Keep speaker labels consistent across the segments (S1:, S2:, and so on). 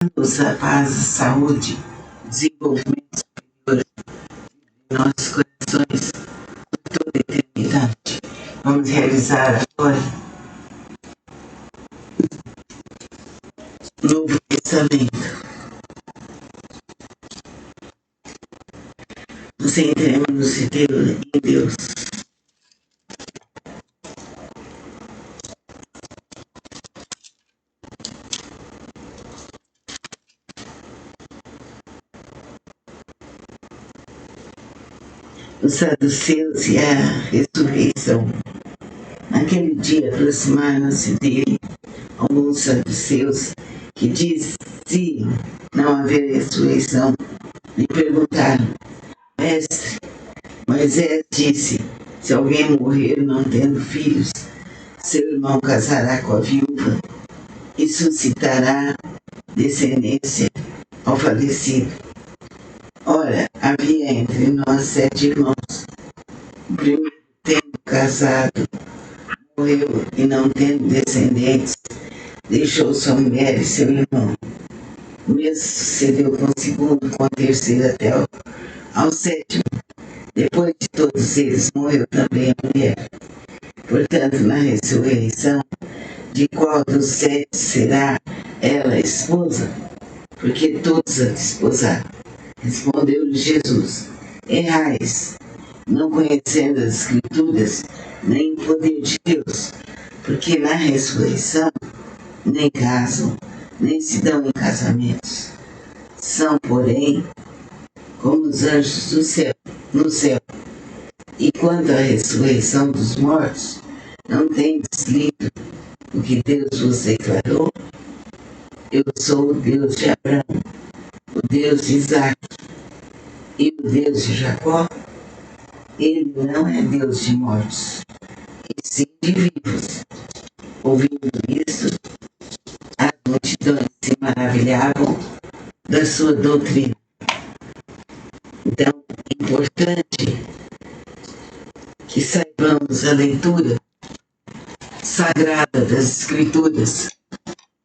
S1: a paz, a saúde, desenvolvimento superior em nossos corações por toda a eternidade. Vamos realizar agora o Novo Testamento. Nos centremos em Deus. Os saduceus e a ressurreição. Naquele dia aproximaram-se dele alguns saduceus que diziam não haver ressurreição. Lhe perguntaram: Mestre, Moisés disse, se alguém morrer não tendo filhos, seu irmão casará com a viúva e suscitará descendência ao falecido. Ora, havia entre nós 7 irmãos. O primeiro, tendo casado, morreu e não tendo descendentes, deixou sua mulher e seu irmão. O mesmo sucedeu com o segundo, com o terceiro até ao 7º. Depois de todos eles, morreu também a mulher. Portanto, na ressurreição, de qual dos 7 será ela a esposa? Porque todos a desposaram. Respondeu-lhe Jesus: Errais, não conhecendo as Escrituras, nem o poder de Deus, porque na ressurreição nem casam, nem se dão em casamentos. São, porém, como os anjos do céu, no céu. E quanto à ressurreição dos mortos, não tendes lido o que Deus vos declarou? Eu sou o Deus de Abraão, o Deus de Isaac e o Deus de Jacó. Ele não é Deus de mortos, e sim de vivos. Ouvindo isso, as multidões se maravilhavam da sua doutrina. Então, é importante que saibamos a leitura sagrada das Escrituras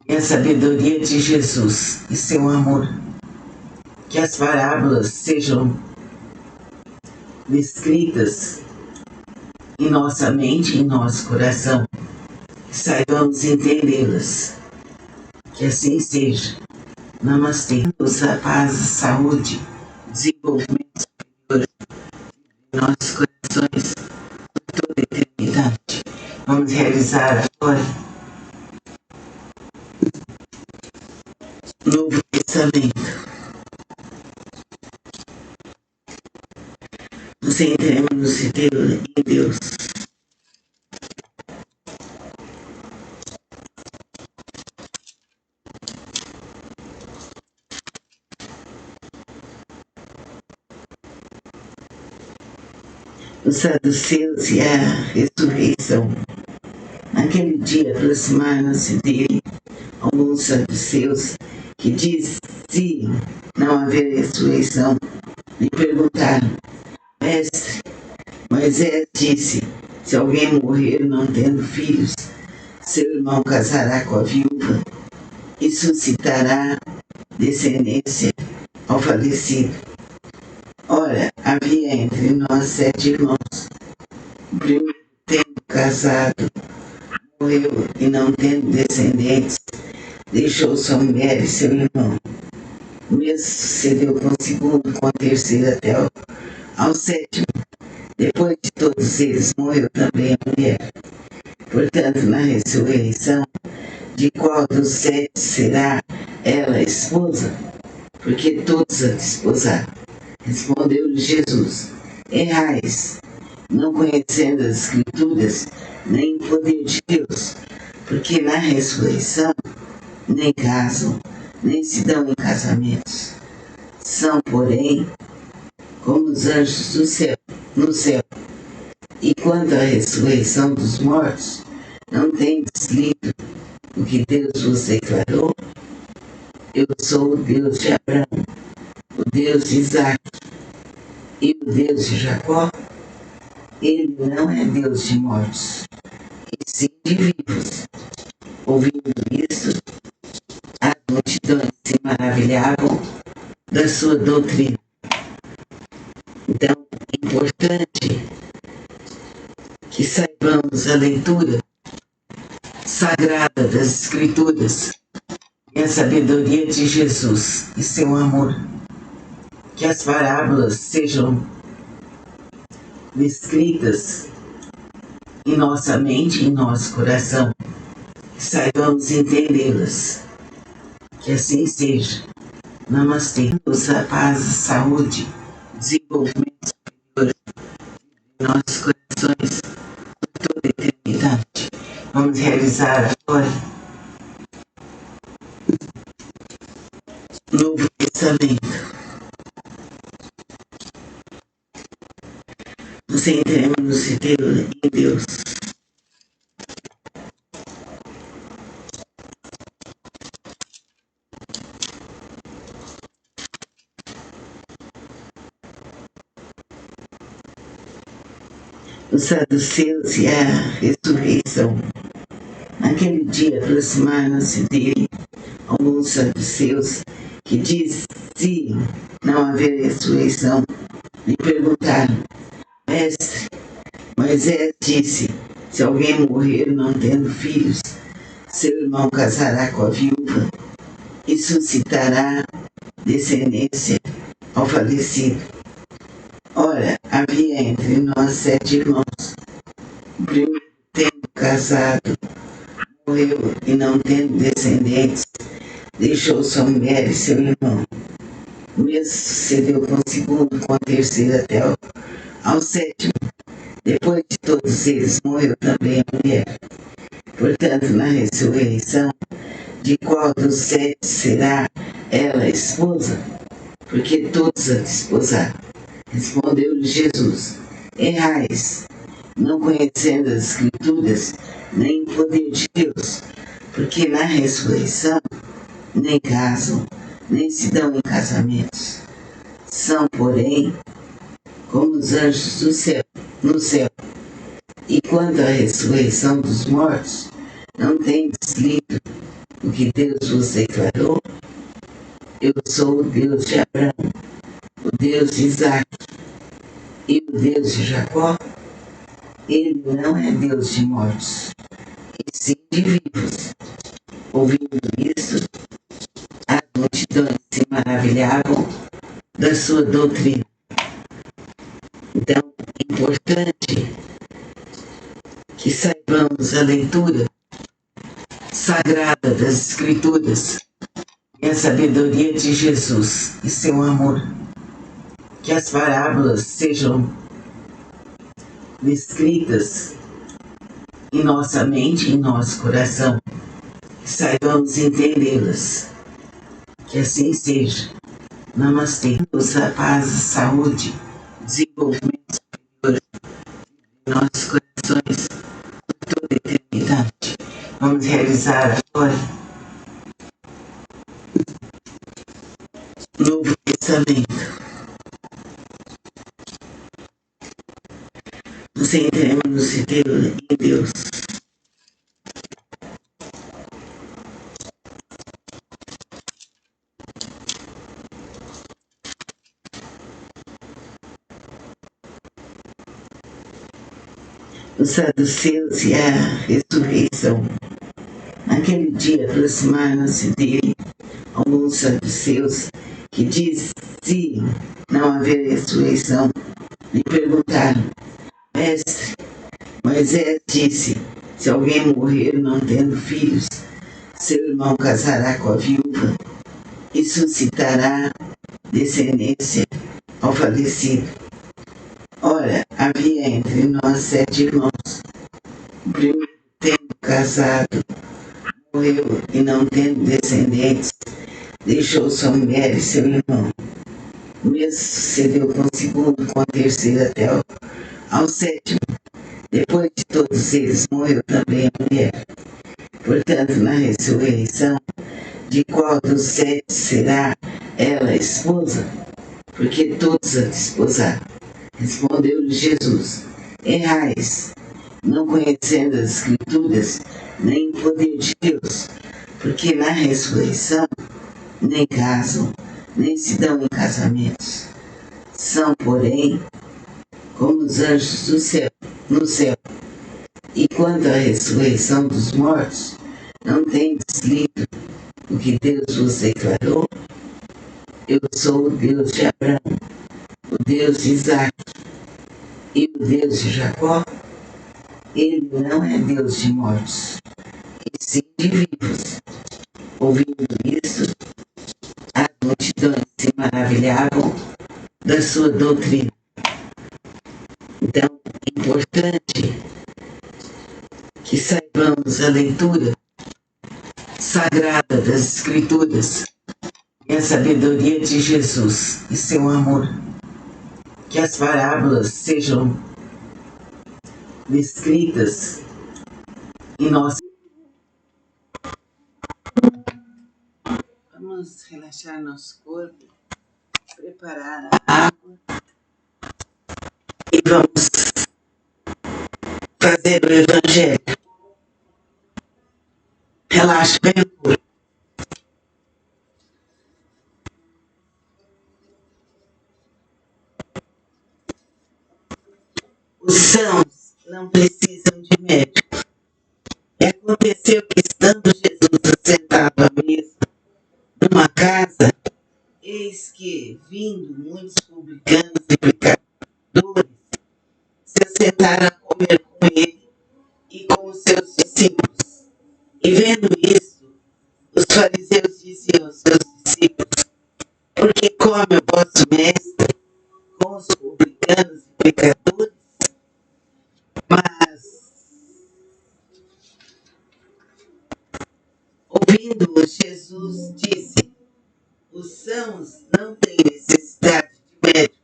S1: e a sabedoria de Jesus e seu amor. Que as parábolas sejam descritas em nossa mente e em nosso coração, que saibamos entendê-las. Que assim seja. Namastê. A paz, a saúde, desenvolvimento superior em nossos corações por toda a eternidade. Vamos realizar agora o Novo Testamento. Nos centremos em Deus. Os saduceus e a ressurreição. Naquele dia aproximaram-se dele alguns saduceus que diziam não haver ressurreição. Lhe perguntaram: Mestre, Moisés disse, se alguém morrer não tendo filhos, seu irmão casará com a viúva e suscitará descendência ao falecido. Ora, havia entre nós 7 irmãos. O primeiro, tendo casado, morreu e não tendo descendentes, deixou sua mulher e seu irmão. O mesmo sucedeu com o segundo, com o terceiro até ao 7º. Depois de todos eles, morreu também a mulher. Portanto, na ressurreição, de qual dos 7 será ela a esposa? Porque todos a desposaram. Respondeu-lhe Jesus: Errais, não conhecendo as Escrituras, nem o poder de Deus, porque na ressurreição nem casam, nem se dão em casamentos. São, porém, como os anjos do céu, no céu. E quanto à ressurreição dos mortos, não tendes lido o que Deus vos declarou? Eu sou o Deus de Abraão, o Deus de Isaac e o Deus de Jacó. Ele não é Deus de mortos, e sim de vivos. Ouvindo isso, as multidões se maravilhavam da sua doutrina. Então, é importante que saibamos a leitura sagrada das Escrituras e a sabedoria de Jesus e seu amor. Que as parábolas sejam descritas em nossa mente e em nosso coração, que saibamos entendê-las. Que assim seja. Namastê. A paz, a saúde, desenvolvimento superior em nossos corações por toda a eternidade. Vamos realizar agora o Novo Testamento. Nos entremos em Deus. Os saduceus e a ressurreição. Naquele dia aproximaram-se dele alguns saduceus que diziam não haver ressurreição. Lhe perguntaram: Mestre, Moisés disse, se alguém morrer não tendo filhos, seu irmão casará com a viúva e suscitará descendência ao falecido. Ora, havia entre nós 7 irmãos. O primeiro, tendo casado, morreu e não tendo descendentes, deixou sua mulher e seu irmão. O mesmo sucedeu com o segundo, com o terceiro até ao 7º. Depois de todos eles, morreu também a mulher. Portanto, na ressurreição, de qual dos 7 será ela esposa? Porque todos a desposaram. Respondeu-lhe Jesus: Errais, não conhecendo as Escrituras, nem o poder de Deus, porque na ressurreição nem casam, nem se dão em casamentos. São, porém, como os anjos do céu, no céu. E quanto à ressurreição dos mortos, não tendes lido o que Deus vos declarou? Eu sou o Deus de Abraão, o Deus de Isaac e o Deus de Jacó. Ele não é Deus de mortos, e sim de vivos. Ouvindo isto, as multidões se maravilhavam da sua doutrina. Então, é importante que saibamos a leitura sagrada das Escrituras e a sabedoria de Jesus e seu amor. Que as parábolas sejam descritas em nossa mente e em nosso coração, que saibamos entendê-las. Que assim seja. Namastê. A paz, a saúde, desenvolvimento superior em nossos corações por toda a eternidade. Vamos realizar agora o Novo Testamento. Nos entremos em Deus. Os saduceus e a ressurreição. Naquele dia aproximaram-se dele alguns saduceus que diziam não haver ressurreição. Lhe perguntaram: Mestre, Moisés disse, se alguém morrer não tendo filhos, seu irmão casará com a viúva e suscitará descendência ao falecido. Ora, havia entre nós 7 irmãos. O primeiro, tendo casado, morreu e não tendo descendentes, deixou sua mulher e seu irmão. O mesmo sucedeu com o segundo, com o terceiro até ao 7º. Depois de todos eles, morreu também a mulher. Portanto, na ressurreição, de qual dos 7 será ela esposa? Porque todos a desposaram. Respondeu-lhe Jesus: Errais, não conhecendo as Escrituras, nem o poder de Deus, porque na ressurreição nem casam, nem se dão em casamentos. São, porém, como os anjos do céu, no céu. E quanto à ressurreição dos mortos, não tendes lido o que Deus vos declarou? Eu sou o Deus de Abraão, o Deus de Isaac e o Deus de Jacó. Ele não é Deus de mortos, e sim de vivos. Ouvindo isso, as multidões se maravilhavam da sua doutrina. Então, é importante que saibamos a leitura sagrada das Escrituras e a sabedoria de Jesus e seu amor. Que as parábolas sejam descritas em nós. Vamos relaxar nosso corpo, preparar a água e vamos fazer o Evangelho. Relaxe bem o corpo. Os sãos não precisam de médico. E aconteceu que, estando Jesus assentado à mesa numa casa, eis que, vindo muitos publicanos e pecadores, se assentaram a comer com ele e com os seus discípulos. E vendo isso, os fariseus diziam aos seus discípulos: por que come o vosso mestre com os publicanos e pecadores? Mas, ouvindo-o, Jesus disse: os sãos não têm necessidade de médico,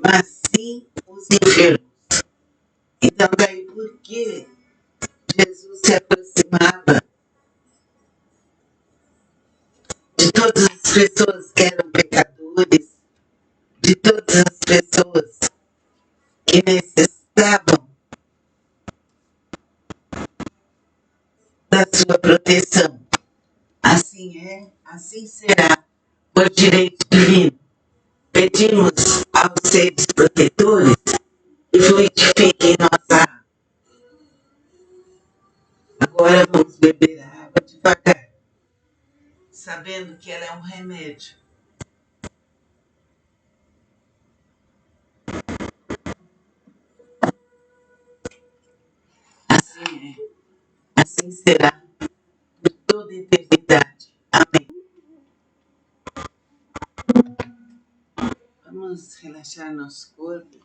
S1: mas sim os enfermos. Então, daí por que Jesus se aproximava de todas as pessoas que eram pecadores, de todas as pessoas que necessitavam da sua proteção. Assim é, assim será, por direito divino. Pedimos aos seres protetores que fluidifiquem nossa água. Agora vamos beber a água devagar, sabendo que ela é um remédio. Assim é, assim será, por toda a eternidade. Amém. Vamos relaxar nosso corpo,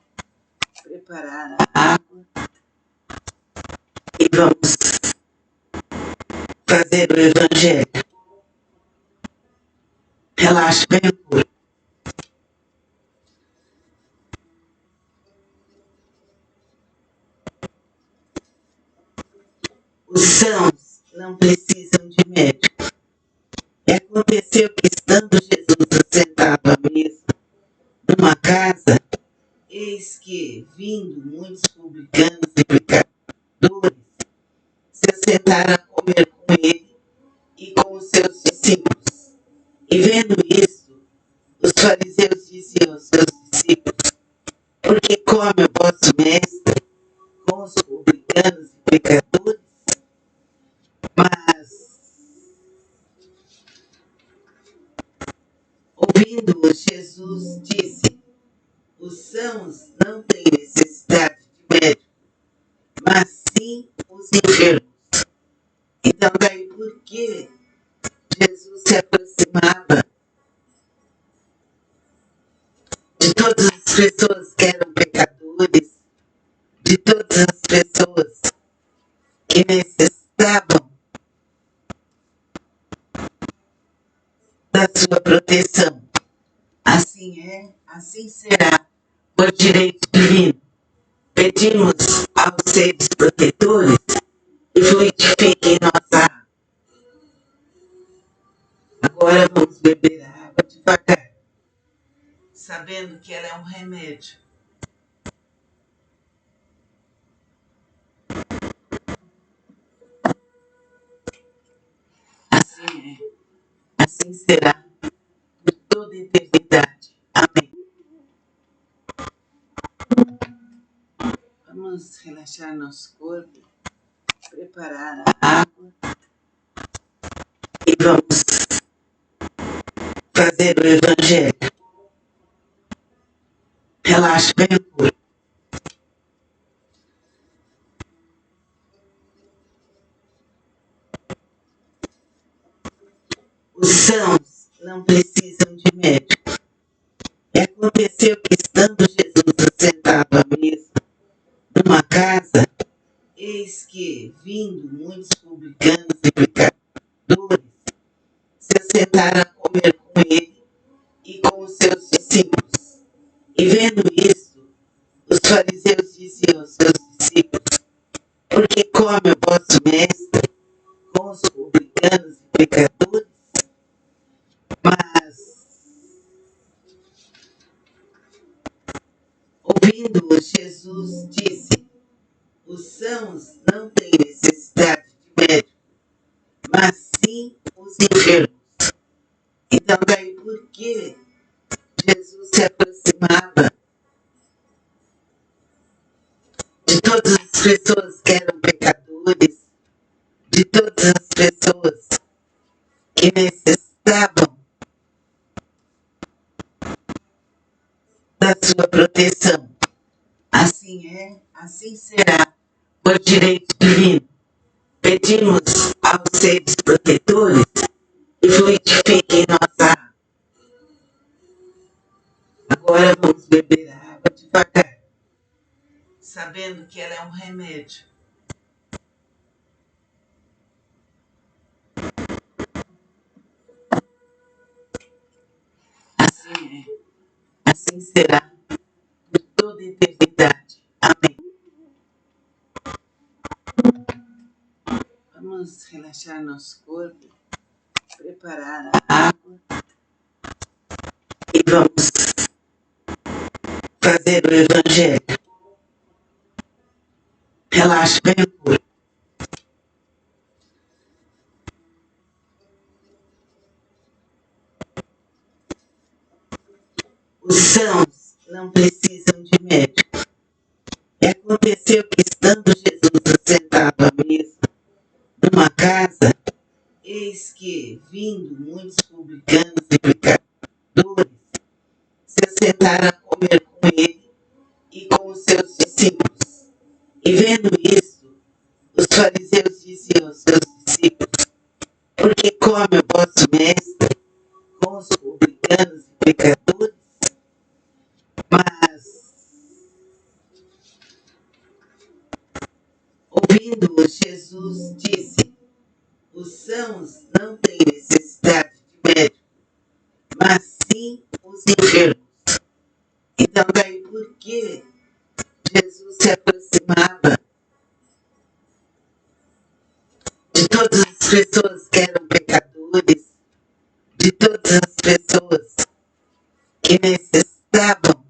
S1: preparar a água e vamos fazer o Evangelho. Relaxe bem o corpo. Os sãos não precisam de médico. E aconteceu que, estando Jesus assentado à mesa numa casa, eis que, vindo muitos publicanos e pecadores, se assentaram a comer com ele e com os seus discípulos. E vendo isso, os fariseus diziam aos seus discípulos: por que come o vosso mestre com os publicanos e pecadores? Mas, ouvindo-o, Jesus disse: os sãos não têm necessidade de médico, mas sim os enfermos. Então, daí por que Jesus se aproximava de todas as pessoas que eram pecadores, de todas as pessoas que necessitavam da sua proteção. Assim é, assim será, por direito divino. Pedimos aos seres protetores que fluidifiquem nossa água. Agora vamos beber a água devagar, sabendo que ela é um remédio. Assim é, assim assim será por toda a eternidade. Amém. Vamos relaxar nosso corpo, preparar a água e vamos fazer o Evangelho. Relaxe bem o corpo. Os sãos não precisam de médico. E aconteceu que, estando Jesus assentado à mesa numa casa, eis que, vindo muitos publicanos e pecadores, se assentaram a comer com ele e com os seus discípulos. E vendo isso, os fariseus diziam aos seus discípulos: por que come o vosso mestre com os publicanos e pecadores? Mas, ouvindo-o, Jesus disse: os sãos não têm necessidade de médico, mas sim os enfermos. Então, daí por que Jesus se aproximava de todas as pessoas que eram pecadores, de todas as pessoas que necessitavam da sua proteção. Assim é, assim será, por direito divino. Pedimos aos seres protetores que fluidifiquem nossa água. Agora vamos beber a água devagar, sabendo que ela é um remédio. Assim é, assim será por toda a eternidade. Amém. Vamos relaxar nosso corpo, preparar a água e vamos fazer o Evangelho. Relaxe bem o corpo. Os sãos não precisam de médico. E aconteceu que, estando Jesus assentado à mesa numa casa, eis que, vindo muitos publicanos e pecadores, se assentaram a comer com ele e com os seus discípulos. E vendo isso, os fariseus diziam aos seus discípulos: por que come o vosso mestre com os publicanos e pecadores? Mas, ouvindo-o, Jesus disse: os sãos não têm necessidade de médico, mas sim os enfermos. Então, daí por que Jesus se aproximava de todas as pessoas que eram pecadores, de todas as pessoas que necessitavam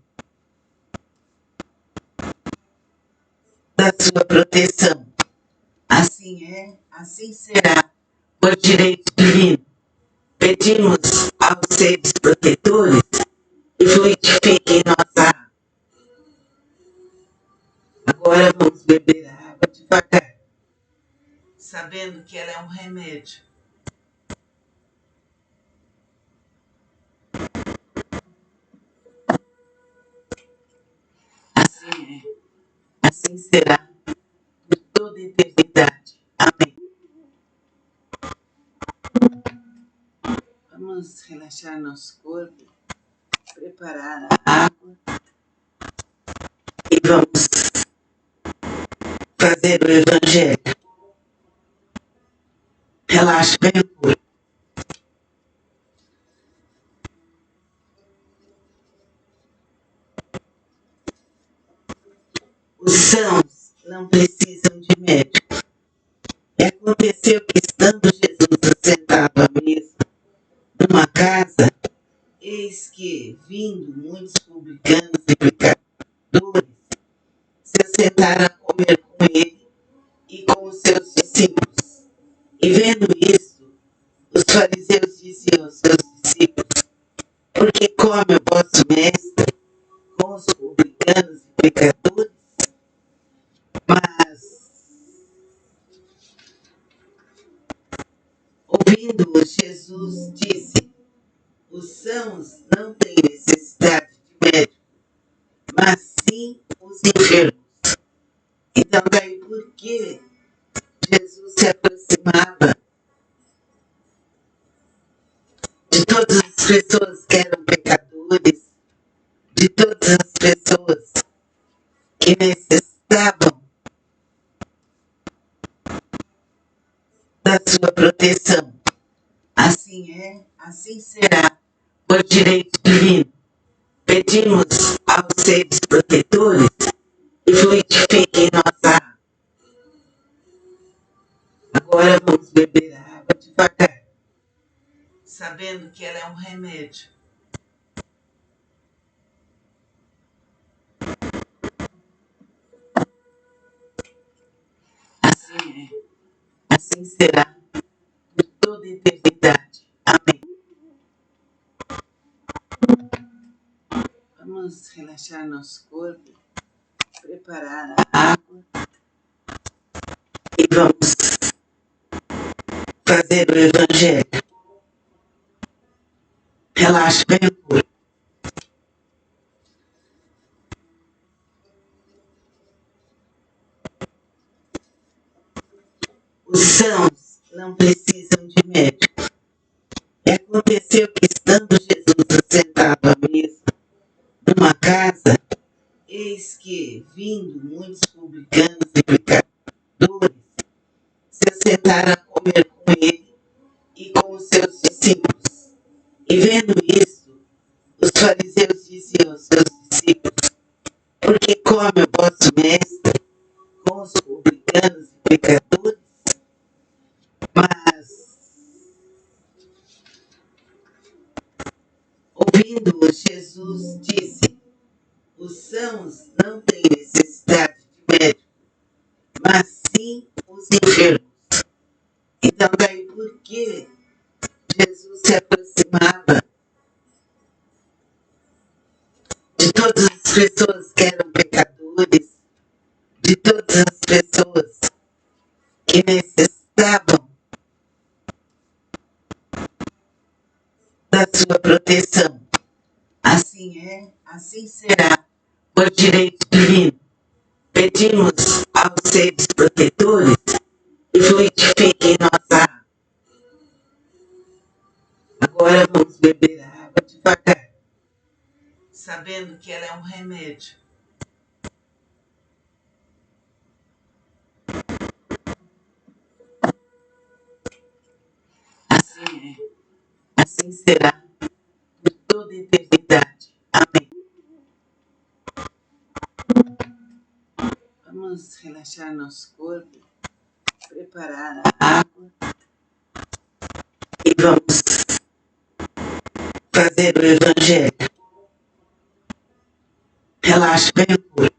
S1: da sua proteção. Assim é, assim será, por direito divino. Pedimos aos seres protetores que fluidifiquem nossa água. Agora vamos beber a água devagar, sabendo que ela é um remédio. Assim é, assim será por toda a eternidade. Amém. Vamos relaxar nosso corpo, preparar a água e vamos fazer o Evangelho. Relaxe bem o corpo. Os sãos não precisam de médico. E aconteceu que, estando Jesus assentado à mesa numa casa, eis que, vindo muitos publicanos e pecadores, se assentaram a comer com ele e com os seus discípulos. E vendo isso, os fariseus diziam disse aos seus discípulos: porque come o vosso mestre com os publicanos e pecadores? Mas, ouvindo-o, Jesus disse: os sãos não têm necessidade de médico, mas sim os enfermos. Então, daí por que Jesus se aproximava de todas as pessoas que eram pecadores, de todas as pessoas que necessitavam da sua proteção. Assim é, assim será, por direito divino. Pedimos aos seres protetores que fluidifiquem nossa água. Agora vamos beber a água devagar, sabendo que ela é um remédio. Assim é, assim será, por toda a eternidade. Amém. Vamos relaxar nosso corpo, preparar a água e vamos fazer o Evangelho. Relaxe bem o corpo. Os sãos não precisam de médico. E aconteceu que, estando Jesus assentado à mesa numa casa, eis que, vindo muitos publicanos e pecadores, se assentaram a comer com ele e com os seus discípulos. E vendo isso, os fariseus diziam aos seus discípulos: porque come o vosso mestre com os publicanos e pecadores? Mas, ouvindo-o, Jesus disse: os sãos não têm necessidade de médico, mas sim os enfermos. Então, daí por que Jesus se aproximava de todas as pessoas que eram pecadores, de todas as pessoas que necessitavam da sua proteção. Assim é, assim será, por direito divino. Pedimos aos seres protetores que fluidifiquem nossa água. Agora vamos beber a água devagar, sabendo que ela é um remédio. Assim é, assim será, por toda a eternidade. Amém. Vamos relaxar nosso corpo, preparar a água e vamos fazer o Evangelho. Relaxe bem o corpo.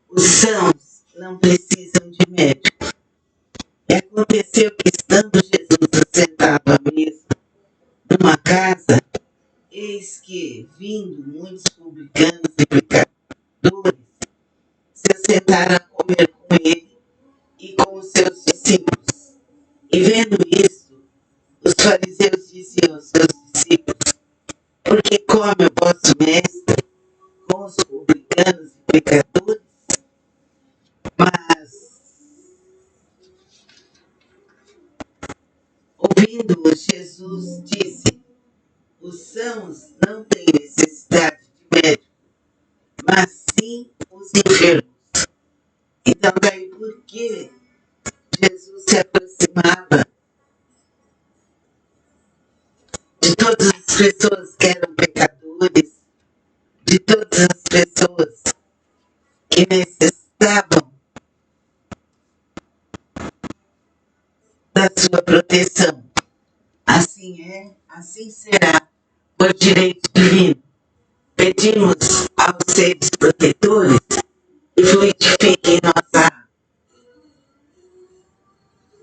S1: Os sãos não precisam de médico. E aconteceu que, estando Jesus assentado à mesa numa casa, eis que, vindo muitos publicanos e pecadores, se assentaram a comer com ele e com os seus discípulos. E vendo isso, os fariseus diziam aos seus discípulos: porque come o vosso mestre com os publicanos e pecadores? Mas, ouvindo-o, Jesus disse: os sãos não têm necessidade de médico, mas sim os enfermos. Então, daí por que Jesus se aproximava de todas as pessoas que eram pecadores, de todas as pessoas que necessitavam da sua proteção? Assim é, assim será, por direito divino. Pedimos aos seres protetores que fluidifique em nossa.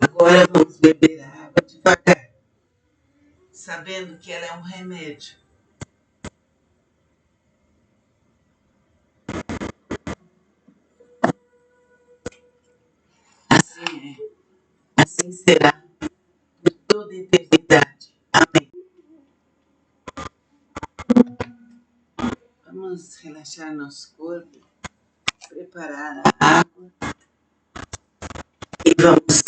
S1: Agora vamos beber a água devagar, sabendo que ela é um remédio. Assim é, assim será por toda a eternidade. Amém. Vamos relaxar nosso corpo, preparar a água e vamos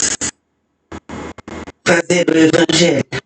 S1: fazer o Evangelho.